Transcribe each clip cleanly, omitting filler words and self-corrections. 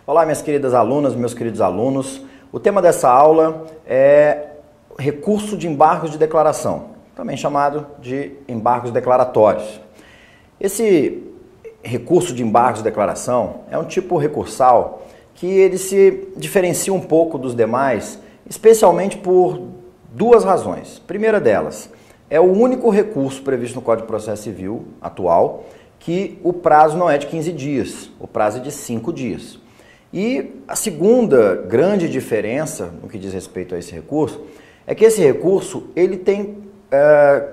Olá, minhas queridas alunas, meus queridos alunos. O tema dessa aula é recurso de embargos de declaração, também chamado de embargos declaratórios. Esse recurso de embargos de declaração é um tipo recursal que ele se diferencia um pouco dos demais, especialmente por duas razões. A primeira delas, é o único recurso previsto no Código de Processo Civil atual que o prazo não é de 15 dias, o prazo é de 5 dias. E a segunda grande diferença no que diz respeito a esse recurso é que esse recurso ele tem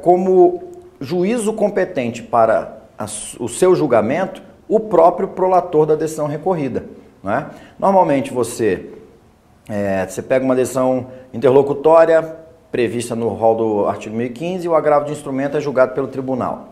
como juízo competente para o seu julgamento o próprio prolator da decisão recorrida, né? Normalmente você pega uma decisão interlocutória prevista no rol do artigo 1015 e o agravo de instrumento é julgado pelo tribunal.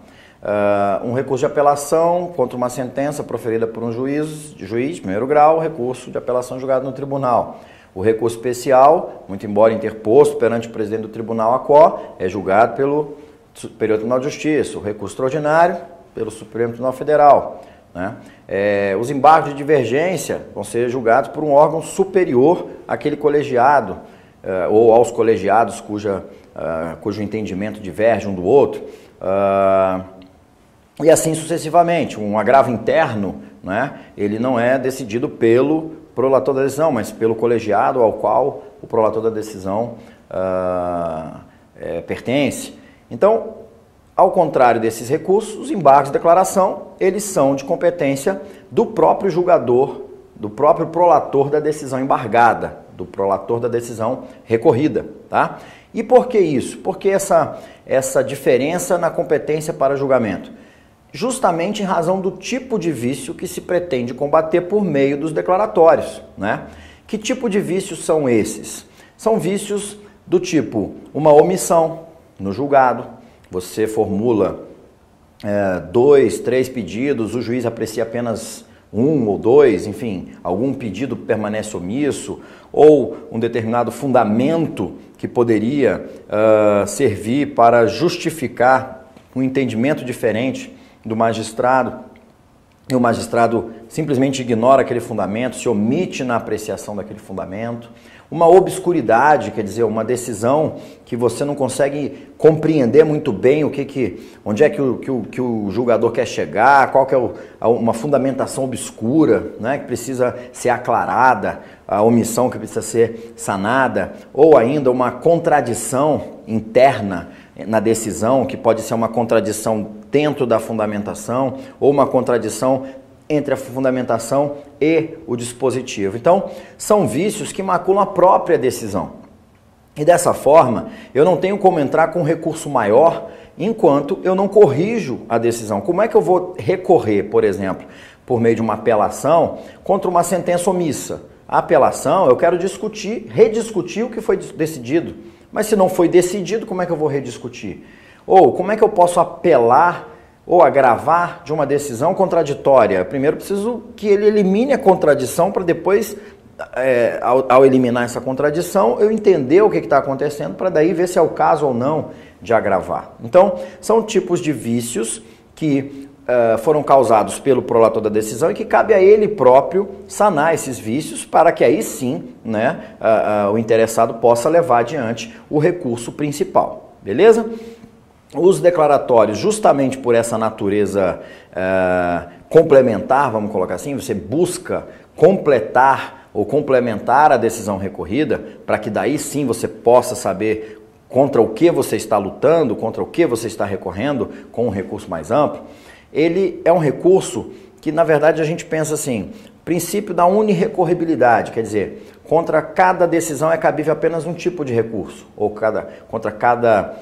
Um recurso de apelação contra uma sentença proferida por um juiz de primeiro grau, recurso de apelação julgado no tribunal. O recurso especial, muito embora interposto perante o presidente do tribunal ACO, é julgado pelo Superior Tribunal de Justiça. O recurso extraordinário, pelo Supremo Tribunal Federal, né? Os embargos de divergência vão ser julgados por um órgão superior àquele colegiado, ou aos colegiados cujo entendimento diverge um do outro. E assim sucessivamente. Um agravo interno, né, ele não é decidido pelo prolator da decisão, mas pelo colegiado ao qual o prolator da decisão pertence. Então, ao contrário desses recursos, os embargos de declaração, eles são de competência do próprio julgador, do próprio prolator da decisão embargada, do prolator da decisão recorrida, tá? E por que isso? Por que essa diferença na competência para julgamento? Justamente em razão do tipo de vício que se pretende combater por meio dos declaratórios, né? Que tipo de vícios são esses? São vícios do tipo uma omissão no julgado. Você formula 2, 3 pedidos, o juiz aprecia apenas 1 ou 2, enfim, algum pedido permanece omisso, ou um determinado fundamento que poderia servir para justificar um entendimento diferente do magistrado, e o magistrado simplesmente ignora aquele fundamento, se omite na apreciação daquele fundamento. Uma obscuridade, quer dizer, uma decisão que você não consegue compreender muito bem onde é que o julgador quer chegar, qual que é uma fundamentação obscura, né, que precisa ser aclarada, a omissão que precisa ser sanada, ou ainda uma contradição interna na decisão, que pode ser uma contradição dentro da fundamentação, ou uma contradição entre a fundamentação e o dispositivo. Então, são vícios que maculam a própria decisão. E dessa forma, eu não tenho como entrar com um recurso maior enquanto eu não corrijo a decisão. Como é que eu vou recorrer, por exemplo, por meio de uma apelação contra uma sentença omissa? A apelação, eu quero rediscutir o que foi decidido. Mas se não foi decidido, como é que eu vou rediscutir? Ou como é que eu posso apelar ou agravar de uma decisão contraditória? Primeiro preciso que ele elimine a contradição para depois, ao eliminar essa contradição, eu entender o que está acontecendo para daí ver se é o caso ou não de agravar. Então, são tipos de vícios que foram causados pelo prolator da decisão e que cabe a ele próprio sanar esses vícios para que aí sim, né, o interessado possa levar adiante o recurso principal. Beleza? Os declaratórios, justamente por essa natureza complementar, vamos colocar assim, você busca completar ou complementar a decisão recorrida para que daí sim você possa saber contra o que você está lutando, contra o que você está recorrendo com um recurso mais amplo. Ele é um recurso que, na verdade, a gente pensa assim, princípio da unirrecorribilidade, quer dizer, contra cada decisão é cabível apenas um tipo de recurso, ou contra cada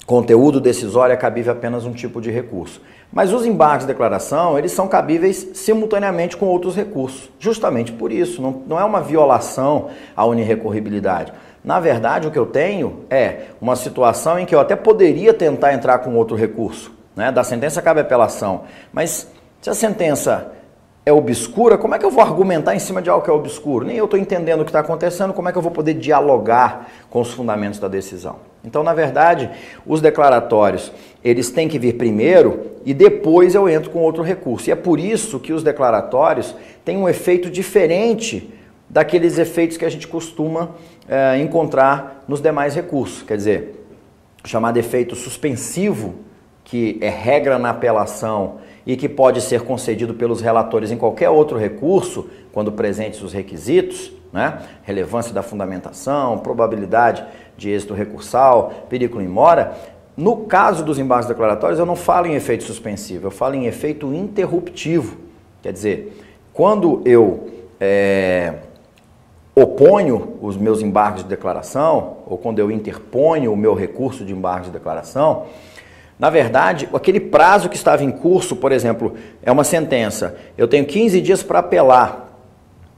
conteúdo decisório é cabível apenas um tipo de recurso. Mas os embargos de declaração, eles são cabíveis simultaneamente com outros recursos, justamente por isso, não é uma violação à unirrecorribilidade. Na verdade, o que eu tenho é uma situação em que eu até poderia tentar entrar com outro recurso, né? Da sentença cabe apelação, mas se a sentença é obscura, como é que eu vou argumentar em cima de algo que é obscuro? Nem eu estou entendendo o que está acontecendo, como é que eu vou poder dialogar com os fundamentos da decisão? Então, na verdade, os declaratórios, eles têm que vir primeiro e depois eu entro com outro recurso. E é por isso que os declaratórios têm um efeito diferente daqueles efeitos que a gente costuma encontrar nos demais recursos. Quer dizer, chamado efeito suspensivo, que é regra na apelação e que pode ser concedido pelos relatores em qualquer outro recurso, quando presentes os requisitos, né? Relevância da fundamentação, probabilidade de êxito recursal, perigo in mora. No caso dos embargos declaratórios, eu não falo em efeito suspensivo, eu falo em efeito interruptivo. Quer dizer, quando eu oponho os meus embargos de declaração, ou quando eu interponho o meu recurso de embargos de declaração, na verdade, aquele prazo que estava em curso, por exemplo, é uma sentença, eu tenho 15 dias para apelar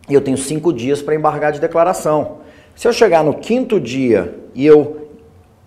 e eu tenho 5 dias para embargar de declaração. Se eu chegar no 5º dia e eu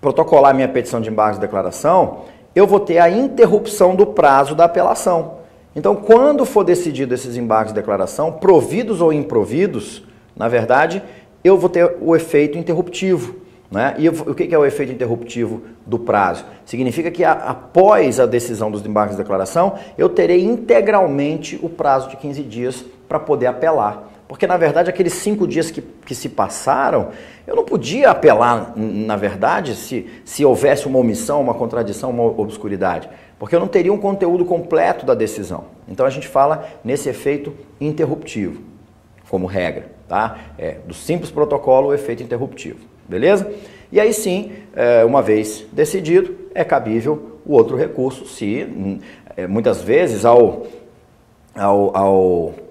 protocolar minha petição de embargo de declaração, eu vou ter a interrupção do prazo da apelação. Então, quando for decidido esses embargos de declaração, providos ou improvidos, na verdade, eu vou ter o efeito interruptivo. Né? E o que é o efeito interruptivo do prazo? Significa que após a decisão dos embargos de declaração, eu terei integralmente o prazo de 15 dias para poder apelar. Porque, na verdade, aqueles 5 dias que se passaram, eu não podia apelar, na verdade, se houvesse uma omissão, uma contradição, uma obscuridade. Porque eu não teria um conteúdo completo da decisão. Então, a gente fala nesse efeito interruptivo, como regra. Tá? Do simples protocolo, o efeito interruptivo. Beleza? E aí sim, uma vez decidido, é cabível o outro recurso, se muitas vezes ao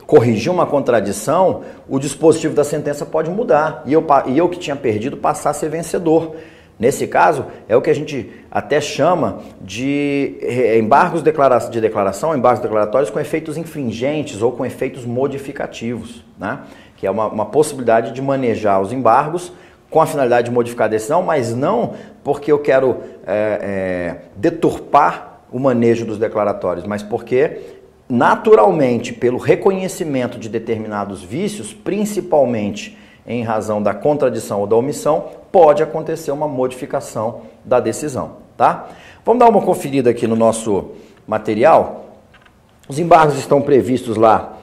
corrigir uma contradição, o dispositivo da sentença pode mudar e eu que tinha perdido passar a ser vencedor. Nesse caso, é o que a gente até chama de embargos de declaração, embargos declaratórios com efeitos infringentes ou com efeitos modificativos, né? Que é uma possibilidade de manejar os embargos com a finalidade de modificar a decisão, mas não porque eu quero deturpar o manejo dos declaratórios, mas porque, naturalmente, pelo reconhecimento de determinados vícios, principalmente em razão da contradição ou da omissão, pode acontecer uma modificação da decisão. Tá? Vamos dar uma conferida aqui no nosso material. Os embargos estão previstos lá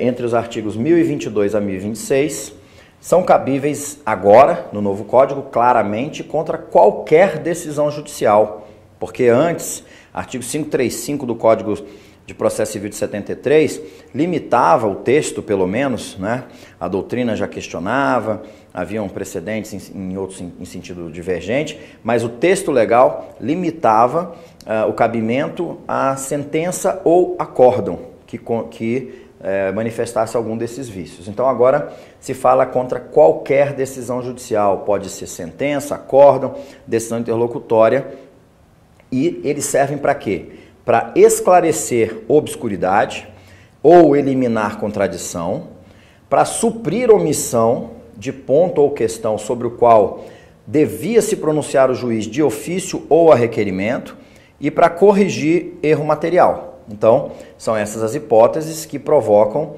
entre os artigos 1022 a 1026. São cabíveis agora, no novo Código, claramente, contra qualquer decisão judicial. Porque antes, artigo 535 do Código de Processo Civil de 73, limitava o texto, pelo menos, né? A doutrina já questionava, haviam precedentes em outros em sentido divergente, mas o texto legal limitava o cabimento à sentença ou acórdão que manifestasse algum desses vícios. Então agora se fala contra qualquer decisão judicial, pode ser sentença, acórdão, decisão interlocutória, e eles servem para quê? Para esclarecer obscuridade ou eliminar contradição, para suprir omissão de ponto ou questão sobre o qual devia se pronunciar o juiz de ofício ou a requerimento e para corrigir erro material. Então, são essas as hipóteses que provocam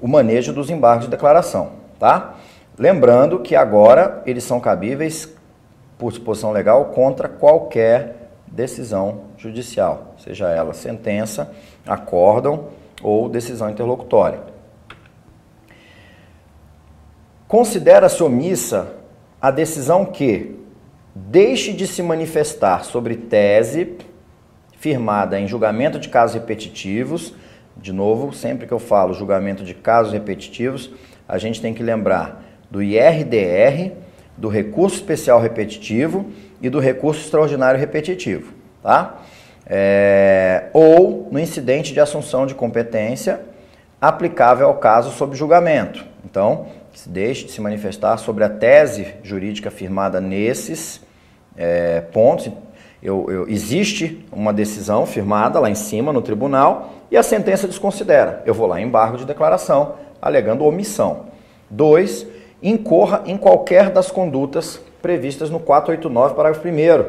o manejo dos embargos de declaração. Tá? Lembrando que agora eles são cabíveis, por disposição legal, contra qualquer decisão judicial, seja ela sentença, acórdão ou decisão interlocutória. Considera-se omissa a decisão que deixe de se manifestar sobre tese firmada em julgamento de casos repetitivos. De novo, sempre que eu falo julgamento de casos repetitivos, a gente tem que lembrar do IRDR, do recurso especial repetitivo e do recurso extraordinário repetitivo, tá? Ou no incidente de assunção de competência aplicável ao caso sob julgamento. Então, se deixe de se manifestar sobre a tese jurídica firmada nesses pontos. Existe uma decisão firmada lá em cima no tribunal e a sentença desconsidera. Eu vou lá em embargo de declaração, alegando omissão. 2, incorra em qualquer das condutas previstas no 489, parágrafo 1º,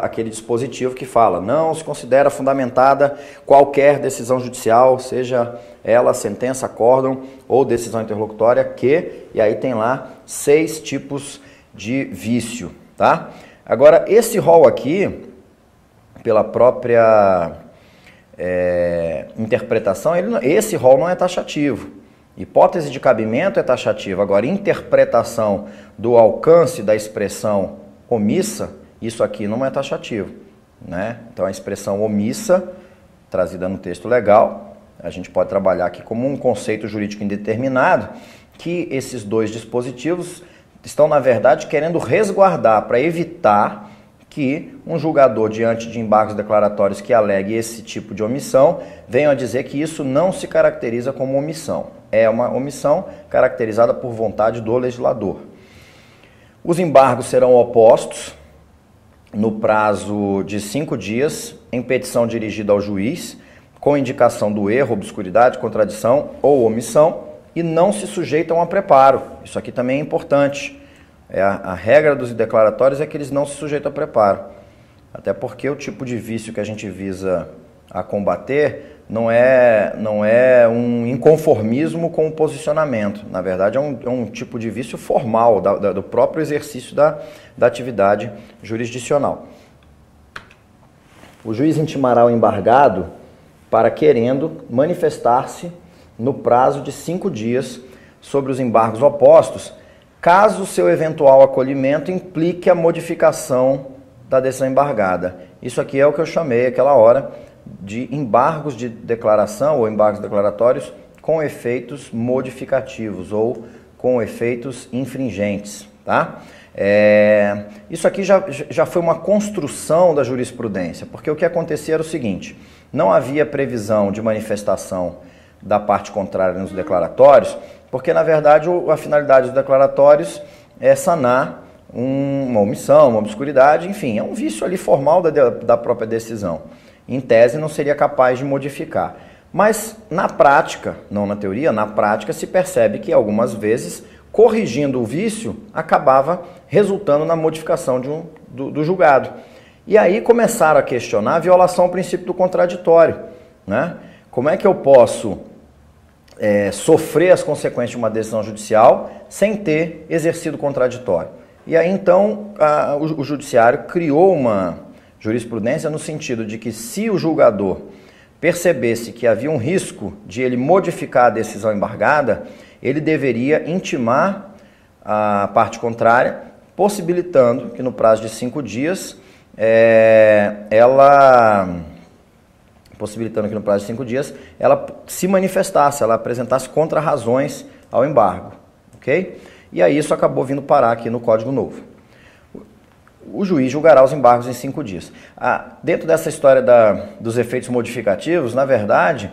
aquele dispositivo que fala: não se considera fundamentada qualquer decisão judicial, seja ela sentença, acórdão ou decisão interlocutória, e aí tem lá 6 tipos de vício, tá? Agora, esse rol aqui, pela própria interpretação, esse rol não é taxativo. Hipótese de cabimento é taxativa. Agora, interpretação do alcance da expressão omissa, isso aqui não é taxativo, né? Então, a expressão omissa, trazida no texto legal, a gente pode trabalhar aqui como um conceito jurídico indeterminado, que esses 2 dispositivos estão, na verdade, querendo resguardar para evitar que um julgador, diante de embargos declaratórios que alegue esse tipo de omissão, venha a dizer que isso não se caracteriza como omissão. É uma omissão caracterizada por vontade do legislador. Os embargos serão opostos no prazo de 5 dias, em petição dirigida ao juiz, com indicação do erro, obscuridade, contradição ou omissão, e não se sujeitam a preparo. Isso aqui também é importante. A regra dos declaratórios é que eles não se sujeitam a preparo. Até porque o tipo de vício que a gente visa a combater não é um inconformismo com o posicionamento. Na verdade, é um tipo de vício formal do próprio exercício da atividade jurisdicional. O juiz intimará o embargado para querendo manifestar-se no prazo de 5 dias sobre os embargos opostos, caso seu eventual acolhimento implique a modificação da decisão embargada. Isso aqui é o que eu chamei aquela hora de embargos de declaração ou embargos declaratórios com efeitos modificativos ou com efeitos infringentes, tá? Isso aqui já foi uma construção da jurisprudência, porque o que acontecia era o seguinte: não havia previsão de manifestação da parte contrária nos declaratórios, porque na verdade a finalidade dos declaratórios é sanar uma omissão, uma obscuridade, enfim, é um vício ali formal da própria decisão. Em tese não seria capaz de modificar. Mas na prática, não na teoria, na prática se percebe que algumas vezes, corrigindo o vício, acabava resultando na modificação do julgado. E aí começaram a questionar a violação ao princípio do contraditório, né? Como é que eu posso sofrer as consequências de uma decisão judicial sem ter exercido contraditório? E aí então o judiciário criou uma jurisprudência no sentido de que, se o julgador percebesse que havia um risco de ele modificar a decisão embargada, ele deveria intimar a parte contrária, possibilitando que no prazo de 5 dias ela se manifestasse, ela apresentasse contra-razões ao embargo, ok? E aí isso acabou vindo parar aqui no Código Novo. O juiz julgará os embargos em 5 dias. Dentro dessa história dos efeitos modificativos, na verdade,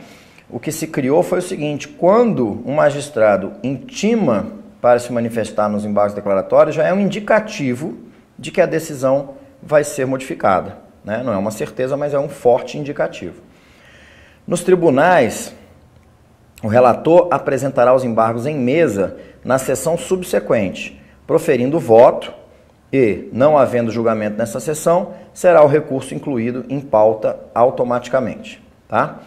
o que se criou foi o seguinte: quando um magistrado intima para se manifestar nos embargos declaratórios, já é um indicativo de que a decisão vai ser modificada, né? Não é uma certeza, mas é um forte indicativo. Nos tribunais, o relator apresentará os embargos em mesa na sessão subsequente, proferindo voto, e, não havendo julgamento nessa sessão, será o recurso incluído em pauta automaticamente, tá?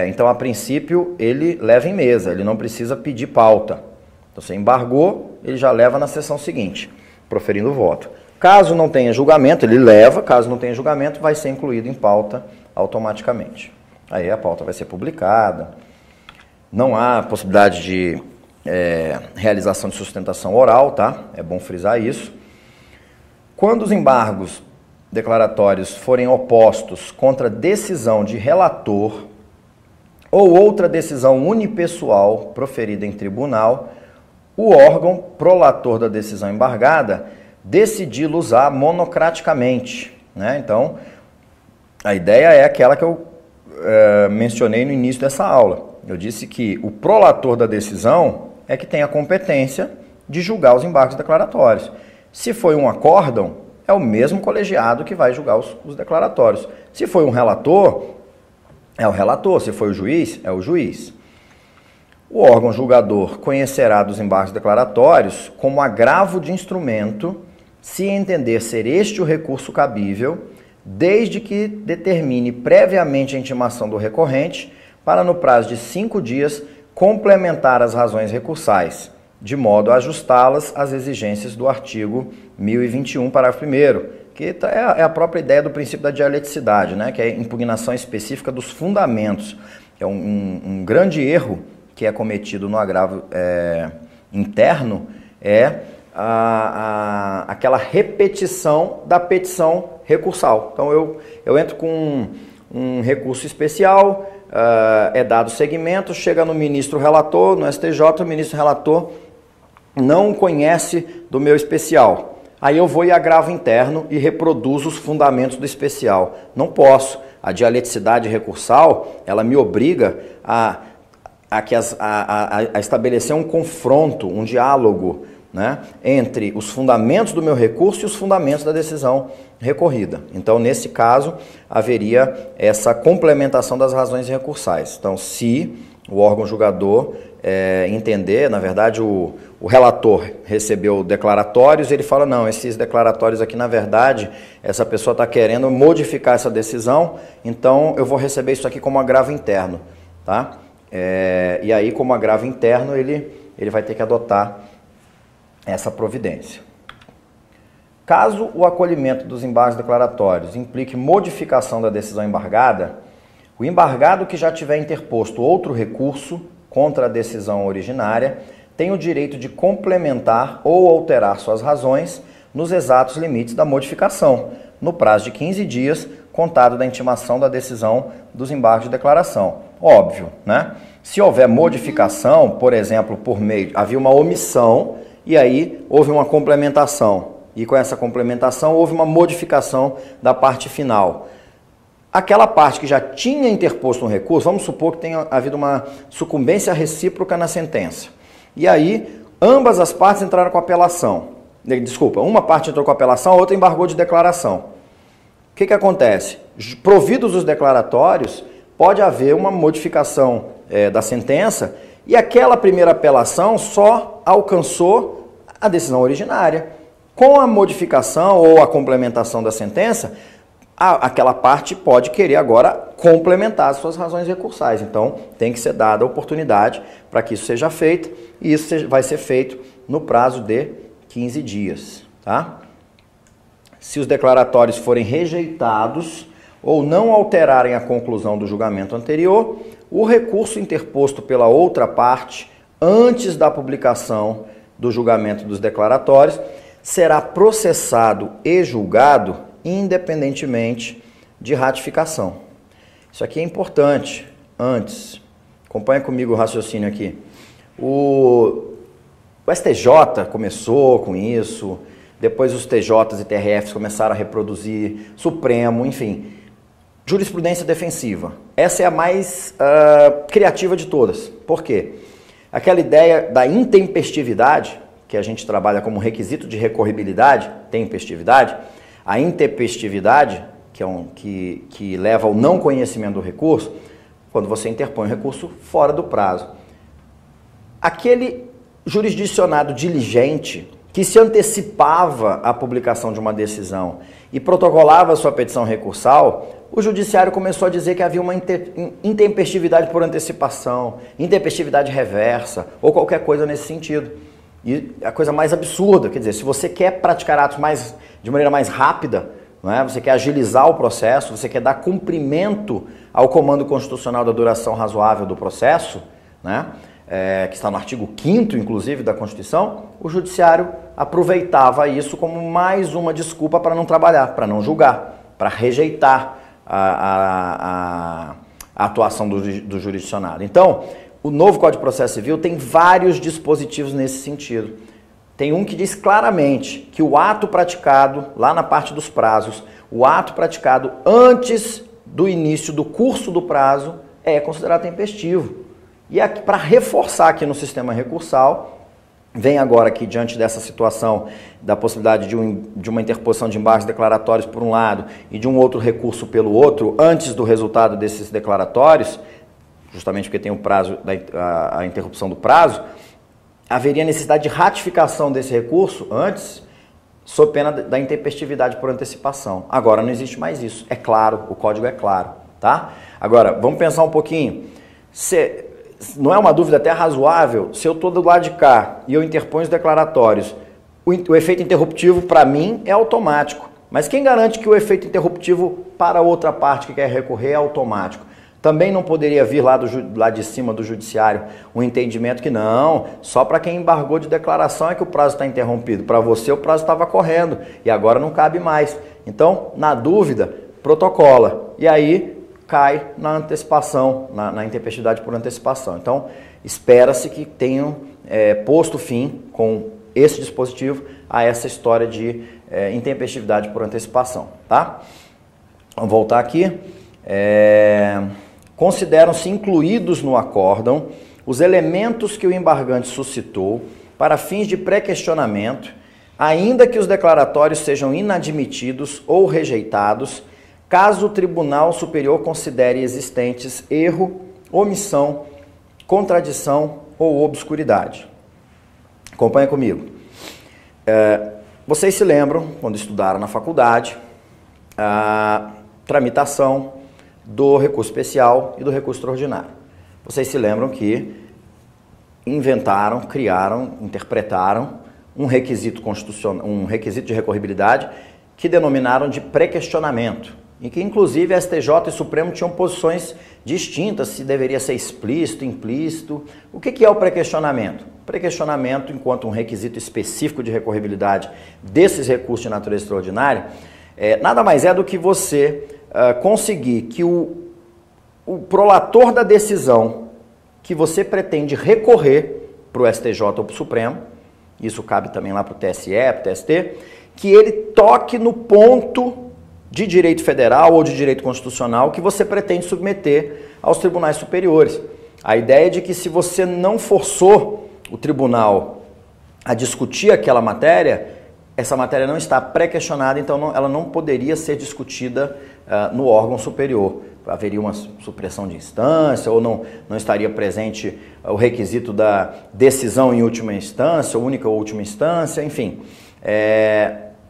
Então, a princípio, ele leva em mesa, ele não precisa pedir pauta. Então, você embargou, ele já leva na sessão seguinte, proferindo o voto. Caso não tenha julgamento, ele leva; caso não tenha julgamento, vai ser incluído em pauta automaticamente. Aí a pauta vai ser publicada, não há possibilidade de realização de sustentação oral, tá? É bom frisar isso. Quando os embargos declaratórios forem opostos contra decisão de relator ou outra decisão unipessoal proferida em tribunal, o órgão prolator da decisão embargada decidi-los-á monocraticamente, né? Então, a ideia é aquela que eu mencionei no início dessa aula. Eu disse que o prolator da decisão é que tem a competência de julgar os embargos declaratórios. Se foi um acórdão, é o mesmo colegiado que vai julgar os declaratórios. Se foi um relator, é o relator. Se foi o juiz, é o juiz. O órgão julgador conhecerá dos embargos declaratórios como agravo de instrumento, se entender ser este o recurso cabível, desde que determine previamente a intimação do recorrente para, no prazo de 5 dias, complementar as razões recursais, de modo a ajustá-las às exigências do artigo 1021, parágrafo 1º, que é a própria ideia do princípio da dialeticidade, né? Que é a impugnação específica dos fundamentos. É um grande erro que é cometido no agravo interno, é aquela repetição da petição recursal. Então eu entro com um recurso especial, é dado seguimento, chega no ministro relator, no STJ, o ministro relator não conhece do meu especial. Aí eu vou e agravo interno e reproduzo os fundamentos do especial. Não posso. A dialeticidade recursal, ela me obriga a estabelecer um confronto, um diálogo, né, entre os fundamentos do meu recurso e os fundamentos da decisão recorrida. Então, nesse caso, haveria essa complementação das razões recursais. Então, se o órgão julgador entender, na verdade, o relator recebeu declaratórios, ele fala, não, esses declaratórios aqui, na verdade, essa pessoa está querendo modificar essa decisão, então eu vou receber isso aqui como agravo interno, tá? E aí, como agravo interno, ele vai ter que adotar essa providência. Caso o acolhimento dos embargos declaratórios implique modificação da decisão embargada, o embargado que já tiver interposto outro recurso contra a decisão originária tem o direito de complementar ou alterar suas razões nos exatos limites da modificação, no prazo de 15 dias, contado da intimação da decisão dos embargos de declaração. Óbvio, né? Se houver modificação, por exemplo, havia uma omissão e aí houve uma complementação. E com essa complementação houve uma modificação da parte final. Aquela parte que já tinha interposto um recurso, vamos supor que tenha havido uma sucumbência recíproca na sentença. E aí, ambas as partes entraram com apelação. Desculpa, uma parte entrou com apelação, a outra embargou de declaração. O que acontece? Providos os declaratórios, pode haver uma modificação da sentença e aquela primeira apelação só alcançou a decisão originária. Com a modificação ou a complementação da sentença, aquela parte pode querer agora complementar as suas razões recursais. Então, tem que ser dada a oportunidade para que isso seja feito, e isso vai ser feito no prazo de 15 dias. Tá? Se os declaratórios forem rejeitados ou não alterarem a conclusão do julgamento anterior, o recurso interposto pela outra parte, antes da publicação do julgamento dos declaratórios, será processado e julgado independentemente de ratificação. Isso aqui é importante. Antes, acompanha comigo o raciocínio aqui. O STJ começou com isso, depois os TJs e TRFs começaram a reproduzir, Supremo, enfim. Jurisprudência defensiva. Essa é a mais criativa de todas. Por quê? Aquela ideia da intempestividade, que a gente trabalha como requisito de recorribilidade, tempestividade, a intempestividade, que leva ao não conhecimento do recurso, quando você interpõe o recurso fora do prazo. Aquele jurisdicionado diligente que se antecipava à publicação de uma decisão e protocolava a sua petição recursal, o judiciário começou a dizer que havia uma intempestividade por antecipação, intempestividade reversa ou qualquer coisa nesse sentido. E a coisa mais absurda, quer dizer, se você quer praticar atos de maneira mais rápida, não é? Você quer agilizar o processo, você quer dar cumprimento ao comando constitucional da duração razoável do processo, né? Que está no artigo 5º, inclusive, da Constituição, o judiciário aproveitava isso como mais uma desculpa para não trabalhar, para não julgar, para rejeitar a atuação do jurisdicionado. Então, o novo Código de Processo Civil tem vários dispositivos nesse sentido. Tem um que diz claramente que o ato praticado, lá na parte dos prazos, o ato praticado antes do início do curso do prazo é considerado tempestivo. E para reforçar aqui no sistema recursal, vem agora aqui diante dessa situação da possibilidade de uma interposição de embargos declaratórios por um lado e de um outro recurso pelo outro, antes do resultado desses declaratórios, justamente porque tem o prazo, a interrupção do prazo, haveria necessidade de ratificação desse recurso antes, sob pena da intempestividade por antecipação. Agora não existe mais isso. É claro, o código é claro, tá? Agora, vamos pensar um pouquinho. Não é uma dúvida até razoável, se eu estou do lado de cá e eu interponho os declaratórios, o efeito interruptivo para mim é automático. Mas quem garante que o efeito interruptivo para outra parte que quer recorrer é automático? Também não poderia vir lá de cima do judiciário um entendimento que não, só para quem embargou de declaração é que o prazo está interrompido. Para você o prazo estava correndo e agora não cabe mais. Então, na dúvida, protocola. E aí cai na antecipação, na intempestividade por antecipação. Então, espera-se que tenham posto fim com esse dispositivo a essa história de intempestividade por antecipação, tá? Vamos voltar aqui. Consideram-se incluídos no acórdão os elementos que o embargante suscitou para fins de pré-questionamento, ainda que os declaratórios sejam inadmitidos ou rejeitados, caso o Tribunal Superior considere existentes erro, omissão, contradição ou obscuridade. Acompanha comigo. Vocês se lembram, quando estudaram na faculdade, a tramitação do recurso especial e do recurso extraordinário. Vocês se lembram que inventaram, criaram, interpretaram um requisito constitucional, um requisito de recorribilidade que denominaram de pré-questionamento, em que inclusive a STJ e o Supremo tinham posições distintas, se deveria ser explícito, implícito. O que é o pré-questionamento? Pré-questionamento, enquanto um requisito específico de recorribilidade desses recursos de natureza extraordinária, nada mais é do que você conseguir que o prolator da decisão que você pretende recorrer para o STJ ou para o Supremo, isso cabe também lá para o TSE, para o TST, que ele toque no ponto de direito federal ou de direito constitucional que você pretende submeter aos tribunais superiores. A ideia é de que se você não forçou o tribunal a discutir aquela matéria, essa matéria não está pré-questionada, então ela não poderia ser discutida no órgão superior. Haveria uma supressão de instância ou não estaria presente o requisito da decisão em última instância, única ou última instância, enfim.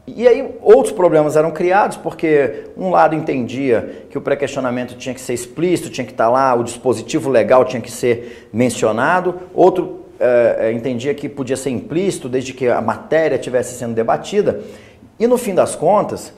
E aí outros problemas eram criados, porque um lado entendia que o pré-questionamento tinha que ser explícito, tinha que estar lá, o dispositivo legal tinha que ser mencionado, outro entendia que podia ser implícito, desde que a matéria estivesse sendo debatida, e no fim das contas,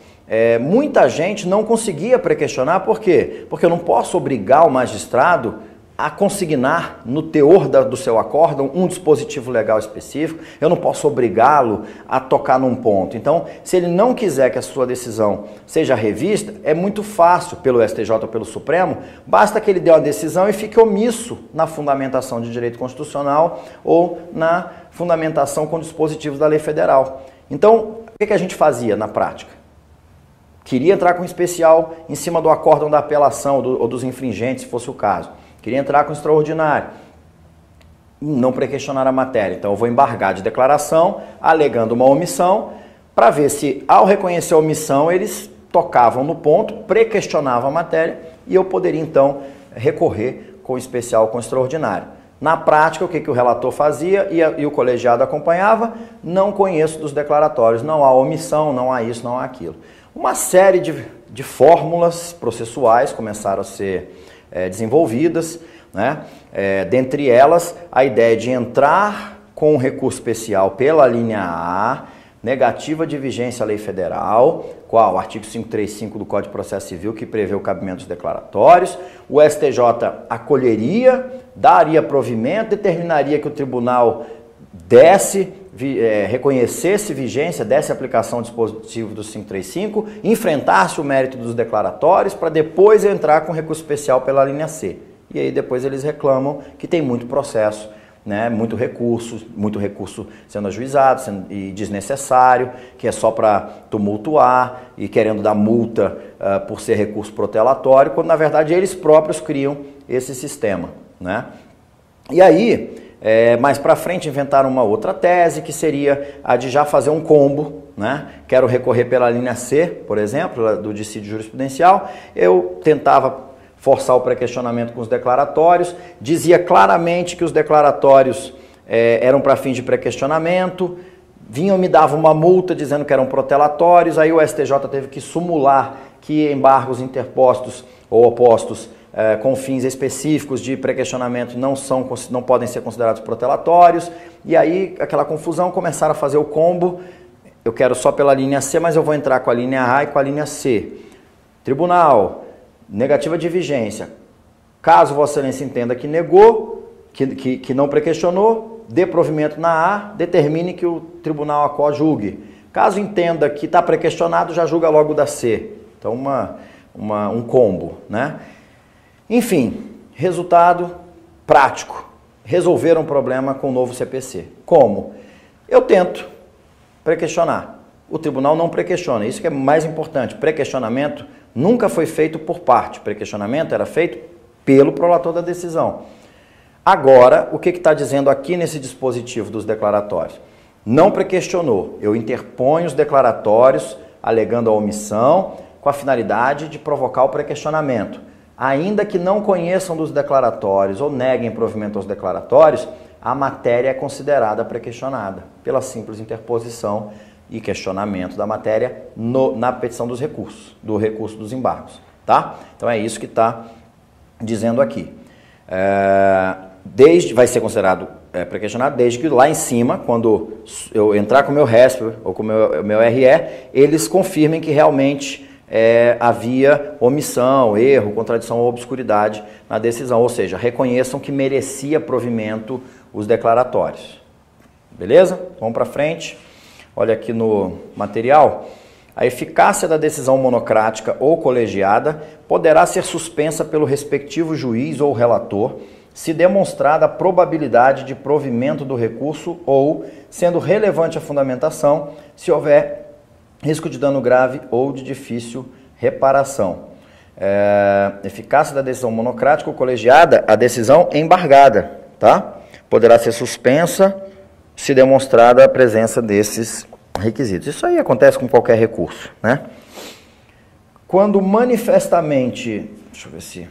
muita gente não conseguia pré-questionar. Por quê? Porque eu não posso obrigar o magistrado a consignar no teor do seu acórdão um dispositivo legal específico, eu não posso obrigá-lo a tocar num ponto. Então, se ele não quiser que a sua decisão seja revista, é muito fácil pelo STJ ou pelo Supremo, basta que ele dê uma decisão e fique omisso na fundamentação de direito constitucional ou na fundamentação com dispositivos da lei federal. Então, o que a gente fazia na prática? Queria entrar com especial em cima do acórdão da apelação ou dos infringentes, se fosse o caso. Queria entrar com extraordinário, não pré-questionar a matéria. Então eu vou embargar de declaração, alegando uma omissão, para ver se ao reconhecer a omissão eles tocavam no ponto, pré-questionavam a matéria e eu poderia então recorrer com especial ou com extraordinário. Na prática, o que o relator fazia e o colegiado acompanhava? Não conheço dos declaratórios, não há omissão, não há isso, não há aquilo. Uma série de fórmulas processuais começaram a ser desenvolvidas, né? Dentre elas, a ideia de entrar com um recurso especial pela linha A, negativa de vigência à lei federal, qual? O artigo 535 do Código de Processo Civil, que prevê o cabimento dos declaratórios. O STJ acolheria, daria provimento, determinaria que o tribunal reconhecesse vigência, desse aplicação ao dispositivo do 535, enfrentasse o mérito dos declaratórios para depois entrar com recurso especial pela linha C. E aí depois eles reclamam que tem muito processo, né, muito recurso sendo ajuizado e desnecessário, que é só para tumultuar e querendo dar multa por ser recurso protelatório, quando na verdade eles próprios criam esse sistema, né? E aí, mais para frente inventaram uma outra tese, que seria a de já fazer um combo, né? Quero recorrer pela linha C, por exemplo, do dissídio jurisprudencial, eu tentava forçar o pré-questionamento com os declaratórios, dizia claramente que os declaratórios eram para fins de pré-questionamento, vinham me davam uma multa dizendo que eram protelatórios, aí o STJ teve que sumular que embargos interpostos ou opostos com fins específicos de pré-questionamento não podem ser considerados protelatórios, e aí aquela confusão, começaram a fazer o combo, eu quero só pela linha C, mas eu vou entrar com a linha A e com a linha C. Tribunal, negativa de vigência. Caso Vossa Excelência entenda que negou, que não pré-questionou, dê provimento na A, determine que o tribunal ACO julgue. Caso entenda que está pré-questionado, já julga logo da C. Então, um combo, né? Enfim, resultado prático. Resolveram o problema com o novo CPC. Como? Eu tento pré-questionar. O tribunal não pré-questiona. Isso que é mais importante. Pré-questionamento nunca foi feito por parte. Pré-questionamento era feito pelo prolator da decisão. Agora, o que está dizendo aqui nesse dispositivo dos declaratórios? Não pré-questionou. Eu interponho os declaratórios alegando a omissão com a finalidade de provocar o pré-questionamento. Ainda que não conheçam dos declaratórios ou neguem provimento aos declaratórios, a matéria é considerada pré-questionada pela simples interposição e questionamento da matéria na petição dos recursos, do recurso dos embargos. Tá? Então é isso que está dizendo aqui. Vai ser considerado pré-questionado desde que lá em cima, quando eu entrar com o meu RESP ou com o meu RE, eles confirmem que realmente havia omissão, erro, contradição ou obscuridade na decisão, ou seja, reconheçam que merecia provimento os declaratórios. Beleza? Vamos para frente. Olha aqui no material. A eficácia da decisão monocrática ou colegiada poderá ser suspensa pelo respectivo juiz ou relator, se demonstrada a probabilidade de provimento do recurso ou, sendo relevante a fundamentação, se houver risco de dano grave ou de difícil reparação. Eficácia da decisão monocrática ou colegiada, a decisão embargada, tá? Poderá ser suspensa se demonstrada a presença desses requisitos. Isso aí acontece com qualquer recurso, né? Quando manifestamente, deixa eu ver se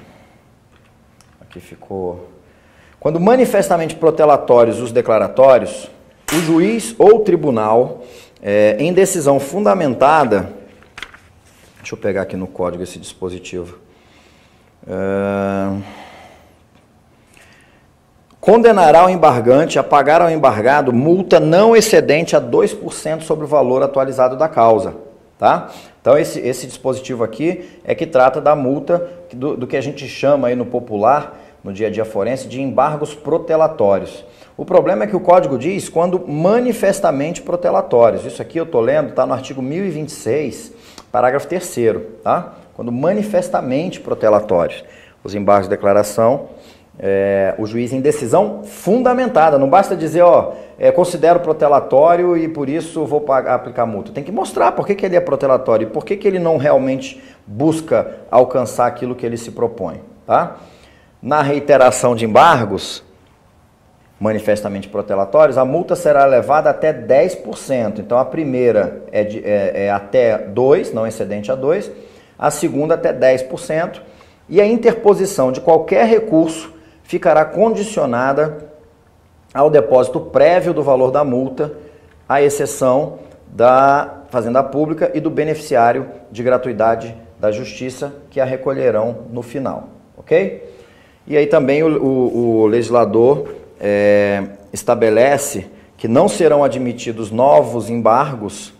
aqui ficou. Quando manifestamente protelatórios os declaratórios, o juiz ou o tribunal, em decisão fundamentada, deixa eu pegar aqui no código esse dispositivo, condenará o embargante a pagar ao embargado multa não excedente a 2% sobre o valor atualizado da causa, tá? Então esse dispositivo aqui é que trata da multa do que a gente chama aí no popular, no dia a dia forense, de embargos protelatórios. O problema é que o código diz quando manifestamente protelatórios. Isso aqui eu estou lendo, está no artigo 1026, parágrafo 3º, tá? Quando manifestamente protelatórios. Os embargos de declaração, o juiz em decisão fundamentada. Não basta dizer, considero protelatório e por isso vou aplicar multa. Tem que mostrar por que ele é protelatório e por que ele não realmente busca alcançar aquilo que ele se propõe, tá? Na reiteração de embargos manifestamente protelatórios, a multa será elevada até 10%. Então, a primeira é até 2%, não excedente a 2%, a segunda até 10%, e a interposição de qualquer recurso ficará condicionada ao depósito prévio do valor da multa, à exceção da Fazenda Pública e do beneficiário de gratuidade da Justiça, que a recolherão no final, ok? E aí também o legislador estabelece que não serão admitidos novos embargos,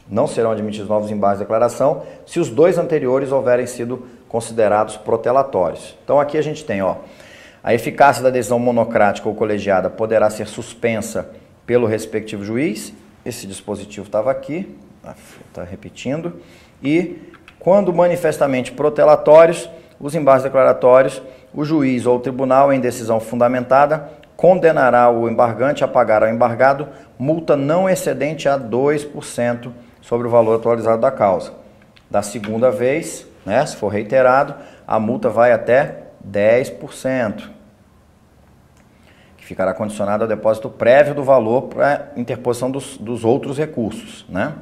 de declaração, se os dois anteriores houverem sido considerados protelatórios. Então aqui a gente tem, a eficácia da decisão monocrática ou colegiada poderá ser suspensa pelo respectivo juiz. Esse dispositivo estava aqui, está repetindo. E quando manifestamente protelatórios, os embargos declaratórios, o juiz ou o tribunal, em decisão fundamentada, condenará o embargante a pagar ao embargado multa não excedente a 2% sobre o valor atualizado da causa. Da segunda vez, né, se for reiterado, a multa vai até 10%, que ficará condicionada ao depósito prévio do valor para interposição dos outros recursos, né,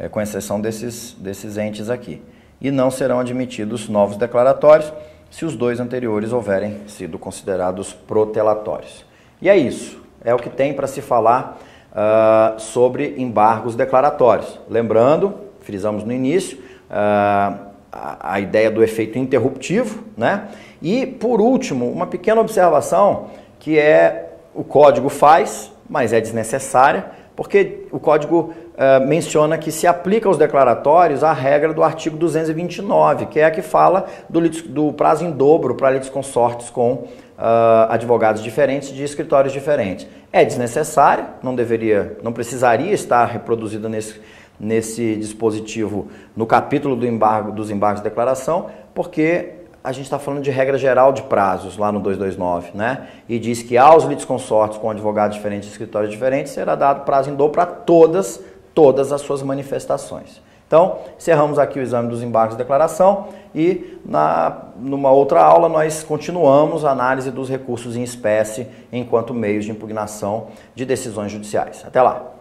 com exceção desses entes aqui. e não serão admitidos novos declaratórios se os dois anteriores houverem sido considerados protelatórios. E é isso, é o que tem para se falar sobre embargos declaratórios. Lembrando, frisamos no início, a ideia do efeito interruptivo, né? E, por último, uma pequena observação que o código faz, mas é desnecessária, porque o código menciona que se aplica aos declaratórios a regra do artigo 229, que é a que fala do prazo em dobro para litisconsortes com advogados diferentes de escritórios diferentes. É desnecessária, não precisaria estar reproduzida nesse dispositivo no capítulo dos embargos de declaração, porque a gente está falando de regra geral de prazos lá no 229, né? E diz que aos litisconsortes com advogados diferentes de escritórios diferentes será dado prazo em dobro para todas as suas manifestações. Então, encerramos aqui o exame dos embargos de declaração e numa outra aula nós continuamos a análise dos recursos em espécie enquanto meios de impugnação de decisões judiciais. Até lá!